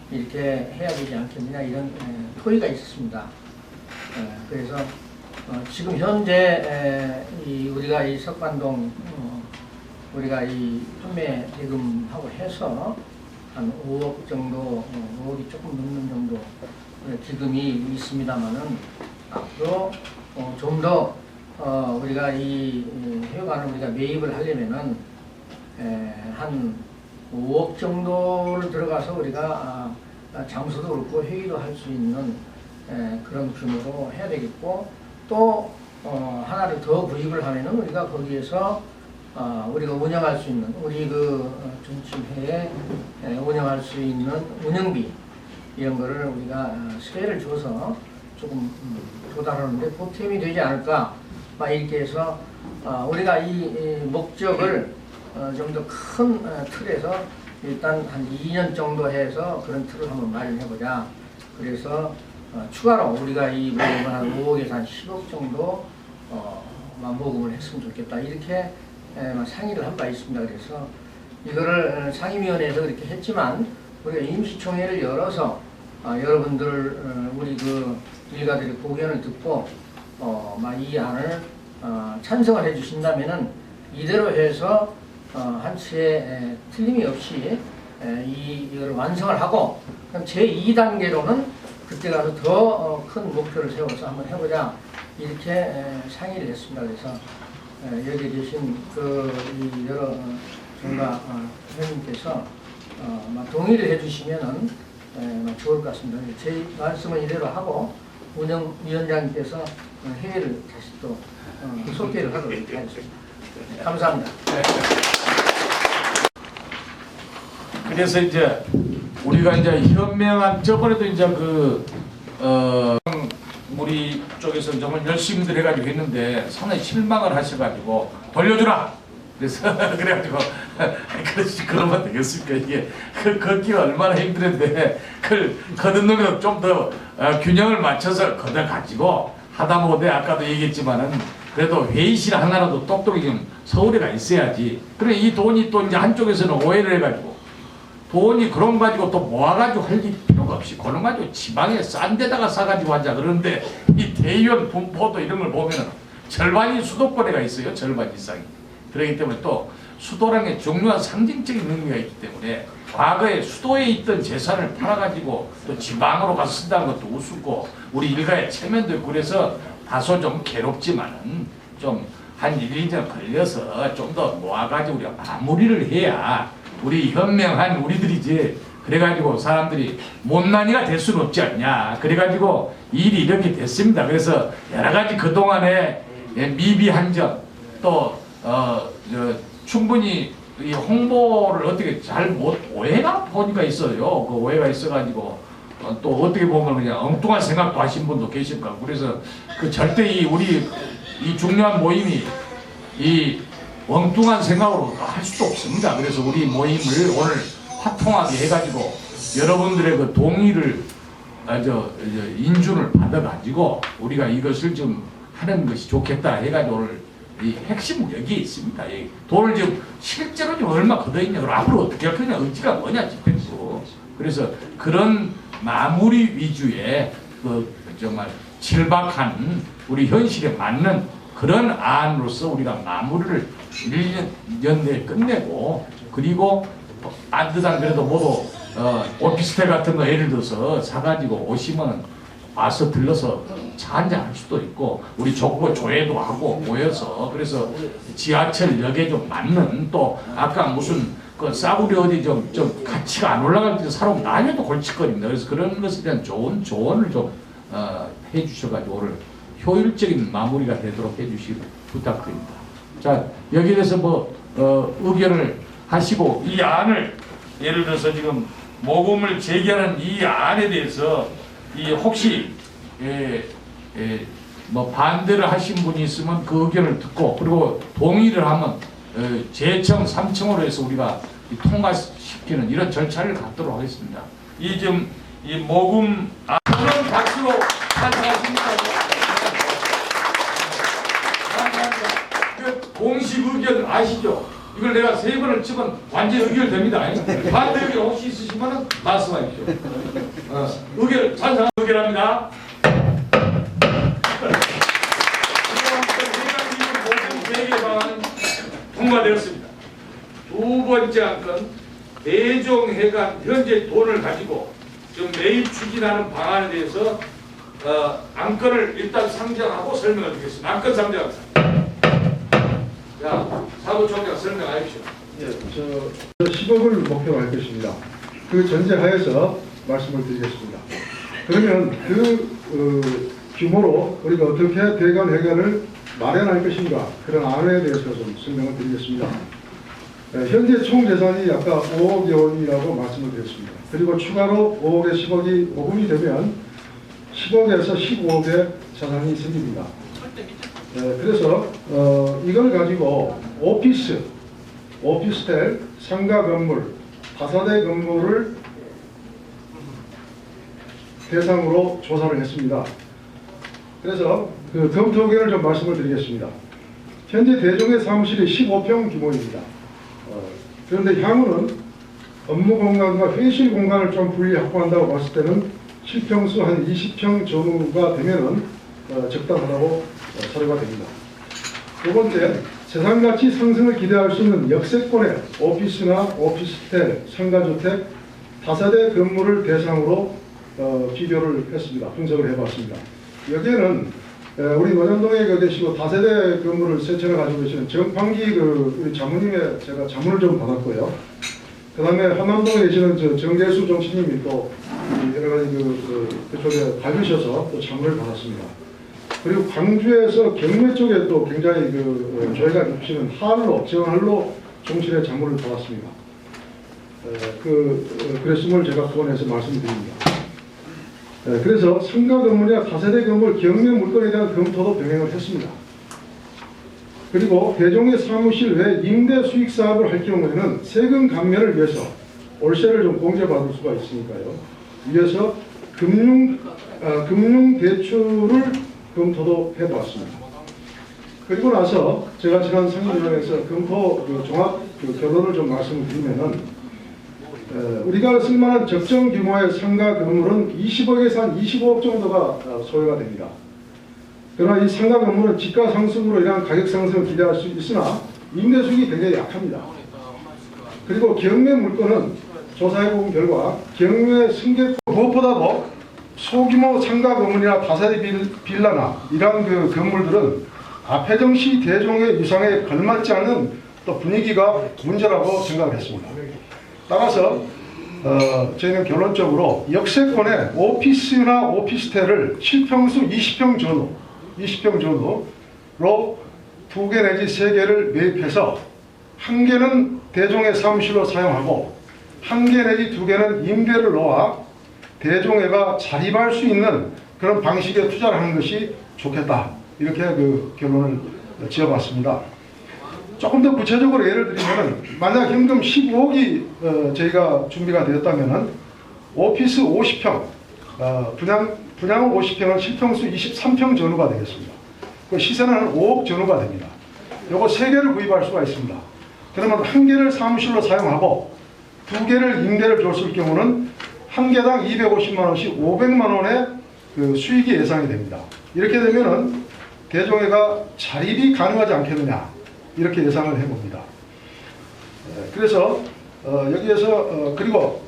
이렇게 해야 되지 않겠느냐 이런 토의가 있었습니다. 그래서 지금 현재 우리가 이 석관동 우리가 이 판매 대금하고 해서 한 5억 정도, 5억이 조금 넘는 정도 기금이 있습니다만은 앞으로 좀 더 우리가 이 회관을 우리가 매입을 하려면은 한 5억 정도를 들어가서 우리가 장소도 그렇고 회의도 할 수 있는 그런 규모로 해야 되겠고 또 하나를 더 구입을 하면은 우리가 거기에서 우리가 운영할 수 있는 우리 그 중심회에 운영할 수 있는 운영비 이런 거를 우리가 수혜를 줘서 조금 도달하는데 보탬이 되지 않을까 이렇게 해서 우리가 이 목적을 좀 더 큰 틀에서 일단 한 2년 정도 해서 그런 틀을 한번 마련해보자. 그래서 추가로 우리가 이 모금을 한 5억에서 한 10억 정도 모금을 했으면 좋겠다. 이렇게 상의를 한 바 있습니다. 그래서 이거를 상임위원회에서 그렇게 했지만 우리가 임시총회를 열어서 여러분들 우리 그 일가들의 고견을 듣고 이 안을 찬성을 해주신다면은 이대로 해서 한치의 틀림이 없이 이걸 완성을 하고 그럼 제2단계로는 그때 가서 더 큰 목표를 세워서 한번 해보자 이렇게 상의를 했습니다. 그래서 여기 계신 이 여러 전가 회원님께서 동의를 해주시면은 좋을 것 같습니다. 제 말씀은 이대로 하고 운영위원장님께서 회의를 다시 또 소개를 하도록 하겠습니다. 감사합니다. 그래서 이제 우리가 이제 현명한 저번에도 이제 우리 쪽에서 정말 열심히들 해가지고 했는데 상당히 실망을 하셔가지고 돌려주라. 그래서 그래가지고 그렇지 그러면 되겠습니까 이게 걷기가 얼마나 힘들었는데 그걸 거둔 놈이 좀 더 균형을 맞춰서 걷어가지고 하다 못해 아까도 얘기했지만은 그래도 회의실 하나라도 똑똑히 좀 서울에가 있어야지. 그래 이 돈이 또 이제 한쪽에서는 오해를 해가지고 돈이 그런 가지고 또 모아가지고 할 필요가 없이 그런 가지고 지방에 싼 데다가 싸가지고 하자. 그런데 이 대의원 분포도 이런 걸 보면은 절반이 수도권에가 있어요. 절반 이상이. 그렇기 때문에 또 수도랑의 중요한 상징적인 의미가 있기 때문에 과거에 수도에 있던 재산을 팔아가지고 또 지방으로 가서 쓴다는 것도 우습고 우리 일가의 체면도 있고 그래서 다소 좀 괴롭지만은 좀 한 1, 2년 걸려서 좀 더 모아가지고 우리가 마무리를 해야 우리 현명한 우리들이지 그래가지고 사람들이 못난이가 될 수는 없지 않냐. 그래가지고 일이 이렇게 됐습니다. 그래서 여러 가지 그동안에 미비한 점 또 충분히 이 홍보를 어떻게 잘 못 오해가 보니까 있어요. 그 오해가 있어가지고 또 어떻게 보면 그냥 엉뚱한 생각도 하신 분도 계실 거고 그래서 그 절대 우리 이 중요한 모임이 이 엉뚱한 생각으로 할 수도 없습니다. 그래서 우리 모임을 오늘 화통하게 해가지고 여러분들의 그 동의를 인준을 받아가지고 우리가 이것을 좀 하는 것이 좋겠다 해가지고 오늘 이 핵심은 여기에 있습니다. 이 돈을 지금 실제로 좀 얼마 걷어있냐, 그럼 앞으로 어떻게 할 거냐, 의지가 뭐냐 집행부. 그래서 그런 마무리 위주의 그 정말 질박한 우리 현실에 맞는 그런 안으로서 우리가 마무리를 1년 내에 끝내고 그리고 따뜻한 그래도 모두 오피스텔 같은 거 예를 들어서 사가지고 오시면 와서 들러서 차 한잔 할 수도 있고 우리 족보 조회도 하고 모여서 그래서 지하철역에 좀 맞는 또 아까 무슨 그 싸구려 어디 좀 가치가 안 올라갈 때 사람 나뉘어도 골칫거립니다. 그래서 그런 것에 대한 좋은 조언을 좀 해주셔가지고 오늘 효율적인 마무리가 되도록 해주시기 부탁드립니다. 자 여기에 대해서 뭐 의견을 하시고 이 안을 예를 들어서 지금 모금을 제기하는 이 안에 대해서 이 혹시 뭐 반대를 하신 분이 있으면 그 의견을 듣고 그리고 동의를 하면 재청 3청으로 해서 우리가 통과시키는 이런 절차를 갖도록 하겠습니다. 이 좀 이 모금 그런 박수로 찬성하십니까? 그 공식 의견 아시죠? 이걸 내가 3번을 치면 완전 의결됩니다. 반대 의견 혹시 있으시면 말씀하십시오. 의견 찬성 의결합니다. 방안은 통과되었습니다. 두 번째 안건 대종회관 현재 돈을 가지고 지금 매일 추진하는 방안에 대해서 안건을 일단 상정하고 설명을 드리겠습니다. 안건 상정합니다. 자, 사무총장 설명하십시오. 예, 저 10억을 목표로 할 것입니다. 그 전제하에서 말씀을 드리겠습니다. 그러면 그 규모로 우리가 어떻게 대관 회관을 마련할 것인가 그런 안에 대해서 좀 설명을 드리겠습니다. 현재 총 재산이 아까 5억여 원이라고 말씀을 드렸습니다. 그리고 추가로 5억에 10억이 모금이 되면 10억에서 15억의 자산이 생깁니다. 그래서 이걸 가지고 오피스텔, 상가 건물, 다사대 건물을 대상으로 조사를 했습니다. 그래서 그 검토 의견을 좀 말씀을 드리겠습니다. 현재 대종의 사무실이 15평 규모입니다. 그런데 향후는 업무 공간과 회의실 공간을 좀 분리 확보한다고 봤을 때는 실평수 한 20평 전후가 되면은 적당하다고 서류가 됩니다. 두 번째, 재산가치 상승을 기대할 수 있는 역세권의 오피스나 오피스텔, 상가주택, 다세대 건물을 대상으로 비교를 했습니다. 분석을 해봤습니다. 여기에는 우리 노년동에 계시고 다세대 건물을 세 채를 가지고 계시는 정판기 우리 자문님의 제가 자문을 좀 받았고요. 그 다음에 한남동에 계시는 정재수 정치님이 또 여러 가지 그쪽에 밟으셔서 또 자문을 받았습니다. 그리고 광주에서 경매 쪽에 또 굉장히 저희가 입시는 정할로 종실의 자문을 받았습니다. 그랬음을 제가 거론해서 말씀드립니다. 그래서 상가 건물이나 다세대 건물 경매 물건에 대한 검토도 병행을 했습니다. 그리고 대종의 사무실 외 임대 수익 사업을 할 경우에는 세금 감면을 위해서 월세를 좀 공제받을 수가 있으니까요. 위해서 금융 대출을 검토도 해보았습니다. 그리고 나서 제가 지난 상임위원회에서 검토 종합 결론을 좀 말씀을 드리면은 우리가 쓸만한 적정 규모의 상가 건물은 20억에서 한 25억 정도가 소요가 됩니다. 그러나 이 상가 건물은 집가 상승으로 인한 가격 상승을 기대할 수 있으나 임대 수익이 굉장히 약합니다. 그리고 경매 물건은 조사해본 결과 경매 승객 무엇보다도 소규모 상가 건물이나 다세대 빌라나 이러한 건물들은 합해정시 대종의 위상에 걸맞지 않는 또 분위기가 문제라고 생각을 했습니다. 따라서 저희는 결론적으로 역세권의 오피스나 오피스텔을 실평수 20평 전후로 2개 내지 3개를 매입해서 1개는 대종회 사무실로 사용하고 1개 내지 2개는 임대를 놓아 대종회가 자립할 수 있는 그런 방식의 투자를 하는 것이 좋겠다. 이렇게 결론을 지어봤습니다. 조금 더 구체적으로 예를 들면 만약 현금 15억이 저희가 준비가 되었다면 오피스 50평, 분양 50평은 실평수 23평 전후가 되겠습니다. 그 시세는 한 5억 전후가 됩니다. 요거 3개를 구입할 수가 있습니다. 그러면 1개를 사무실로 사용하고 2개를 임대를 줬을 경우는 1개당 250만 원씩 500만 원의 수익이 예상이 됩니다. 이렇게 되면은 대종회가 자립이 가능하지 않겠느냐 이렇게 예상을 해봅니다. 그래서 여기에서 그리고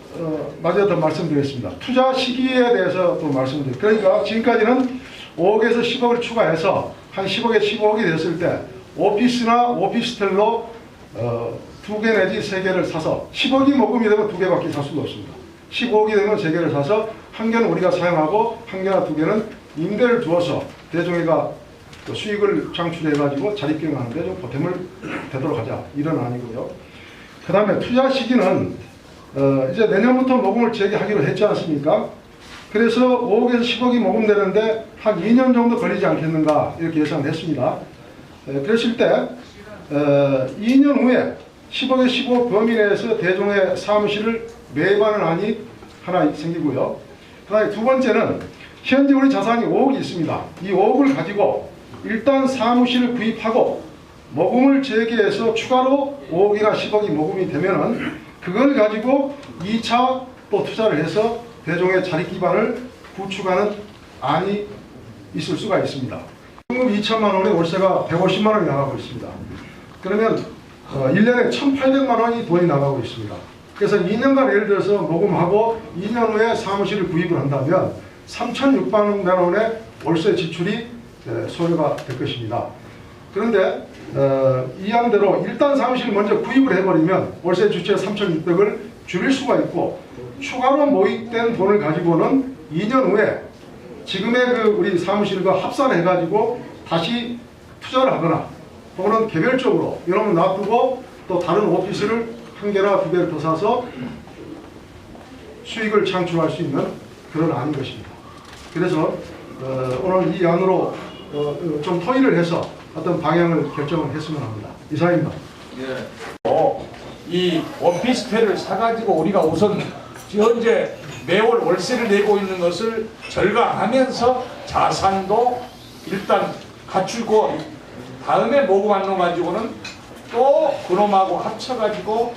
마저 더 말씀드리겠습니다. 투자 시기에 대해서 또 말씀드릴게요. 그러니까 지금까지는 5억에서 10억을 추가해서 한 10억에 15억이 됐을 때 오피스나 오피스텔로 2개 내지 3개를 사서 10억이 모금이 되면 2개밖에 살 수가 없습니다. 15억이 되면 3개를 사서 한 개는 우리가 사용하고 한 개나 2개는 임대를 두어서 대종회가 수익을 창출해가지고 자립경하는데 좀 보탬을 되도록 하자, 이런 안이고요. 그 다음에 투자 시기는 이제 내년부터 모금을 재개하기로 했지 않습니까? 그래서 5억에서 10억이 모금되는데 한 2년 정도 걸리지 않겠는가 이렇게 예상을 했습니다. 그랬을 때 2년 후에 10억에 15억 범위 내에서 대종회 사무실을 매입하는 안이 하나 생기고요. 그 다음에 두 번째는 현재 우리 자산이 5억이 있습니다. 이 5억을 가지고 일단 사무실을 구입하고 모금을 재개해서 추가로 5억이나 10억이 모금이 되면은 그걸 가지고 2차 또 투자를 해서 대종의 자립 기반을 구축하는 안이 있을 수가 있습니다. 현금 2천만 원에 월세가 150만 원이 나가고 있습니다. 그러면 1년에 1,800만 원이 돈이 나가고 있습니다. 그래서 2년간 예를 들어서 모금하고 2년 후에 사무실을 구입을 한다면 3,600만 원의 월세 지출이 소요가 될 것입니다. 그런데 이 안대로 일단 사무실을 먼저 구입을 해버리면 월세 주체 3,600을 줄일 수가 있고 추가로 모입된 돈을 가지고는 2년 후에 지금의 우리 사무실과 합산해가지고 다시 투자를 하거나 또는 개별적으로 이러면 놔두고 또 다른 오피스를 한 개나 2개를 더 사서 수익을 창출할 수 있는 그런 안인 것입니다. 그래서 오늘 이 안으로 좀 토의를 해서 어떤 방향을 결정을 했으면 합니다. 이상입니다. 이 오피스텔을 사가지고 우리가 우선 현재 매월 월세를 내고 있는 것을 절감하면서 자산도 일단 갖추고 다음에 모금한 놈 가지고는 또 그놈하고 합쳐가지고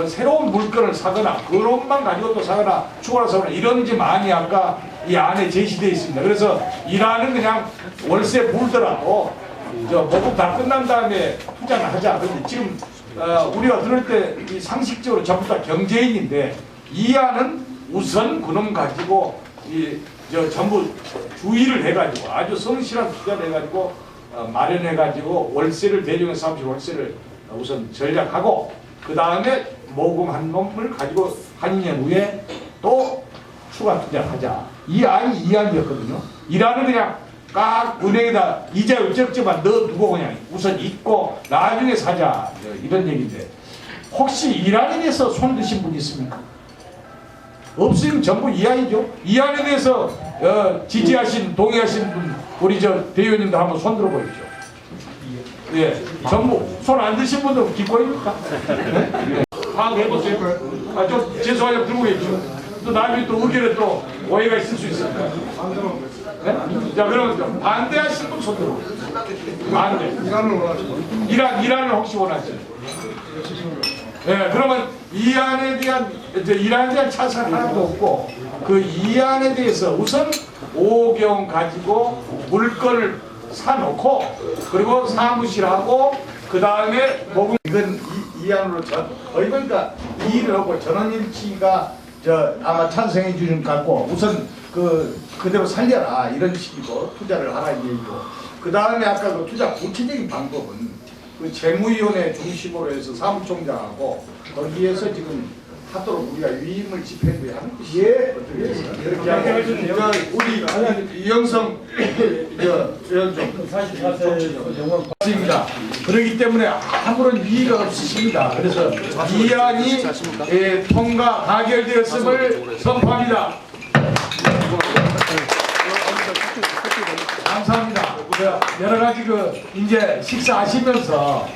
새로운 물건을 사거나 그놈만 가지고 또 사거나 추가로 사거나 이런 게 많이 아까 이 안에 제시되어 있습니다. 그래서 일하는 그냥 월세 물더라도 모금 다 끝난 다음에 투자는 하자. 그런데 지금 우리가 들을 때 이 상식적으로 전부 다 경제인인데 이 안은 우선 그놈 가지고 전부 주의를 해가지고 아주 성실한 투자를 해가지고 마련해가지고 월세를 대중의 사무실 월세를 우선 전략하고 그 다음에 모금한 놈을 가지고 한 2년 후에 또 추가 투자하자. 이 안이 이 안이었거든요. 일하는 그냥 깍 은행에다 이자 어쩌고저쩌고만 넣어두고 그냥 우선 잊고 나중에 사자 이런 얘기인데 혹시 이 안에 대해서 손 드신 분 있습니까? 없으면 전부 이 안이죠. 이 안에 대해서 지지하신 동의하신 분 우리 대의원님도 한번 손 들어보십시오. 예, 전부 손 안 드신 분들 기꺼이입니까? 네? 파악해보세요. 좀 죄송하지만 들고 계십시오. 또 나중에 또 의견에 또 오해가 있을 수 있으니까. 네? 자, 그러면 반대하신 분 손 들어보세요. 반대. 이란을 혹시 원하시죠? 네, 그러면 이안에 대한 이란에 대한 차선 하나도 없고 그 이안에 대해서 우선 5경 가지고 물건을 사놓고 그리고 사무실하고 그 다음에 모금 이건 이안으로 거의 그러니까 이의를 하고 전원일치가 아마 찬성해 주는 것 같고 우선 그대로 살려라 이런 식이고 투자를 하라 이 얘기고 그 다음에 아까 그 투자 구체적인 방법은 그 재무위원회 중심으로 해서 사무총장하고 거기에서 지금 하도록 우리가 위임을 집행부에 하는 것이 이렇게 하고 우리 이영성 위원장 맞습니다. 그렇기 때문에 아무런 이의가 없으십니다. 그래서 이 안이 통과 가결되었음을 선포합니다. 감사합니다. 여러 가지 이제 식사하시면서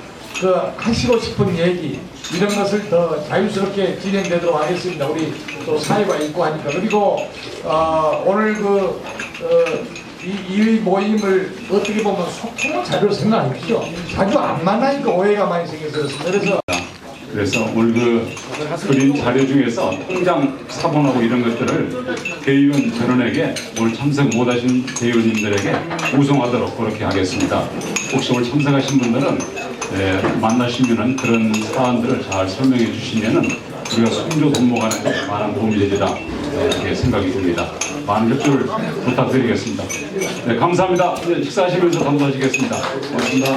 하시고 싶은 얘기 이런 것을 더 자유스럽게 진행되도록 하겠습니다. 우리 또 사회가 있고 하니까. 그리고 오늘 이 모임을 어떻게 보면 소통의 자료로 생각하십시오. 자주 안 만나니까 오해가 많이 생겼습니다. 그래서 오늘 그린 자료 중에서 통장 사본하고 이런 것들을 대의원 전원에게 오늘 참석 못하신 대의원님들에게 우송하도록 그렇게 하겠습니다. 혹시 오늘 참석하신 분들은 만나시면은 그런 사안들을 잘 설명해 주시면은 우리가 순조 동무간에 많은 도움이 되리라 이렇게 생각이 듭니다. 많은 협조를 부탁드리겠습니다. 네, 감사합니다. 네, 식사하시면서 감사하시겠습니다. 고맙습니다.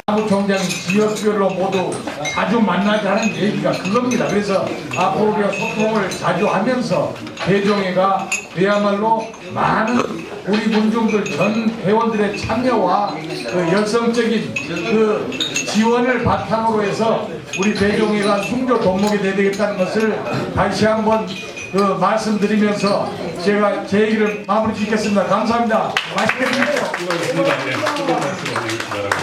사무총장이 지역별로 모두 자주 만나자는 얘기가 그겁니다. 그래서 앞으로 우리가 소통을 자주 하면서 대종회가 그야말로 많은 우리 문중들 전 회원들의 참여와 그 열성적인 그 지원을 바탕으로 해서 우리 대종회가 숭조 동목이 되야 되겠다는 것을 다시 한번 그 말씀드리면서 제가 제 얘기를 마무리 짓겠습니다. 감사합니다. 맛있게 드십시오. 수고하셨습니다. 네, 수고 말씀 바랍니다.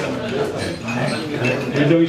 대정이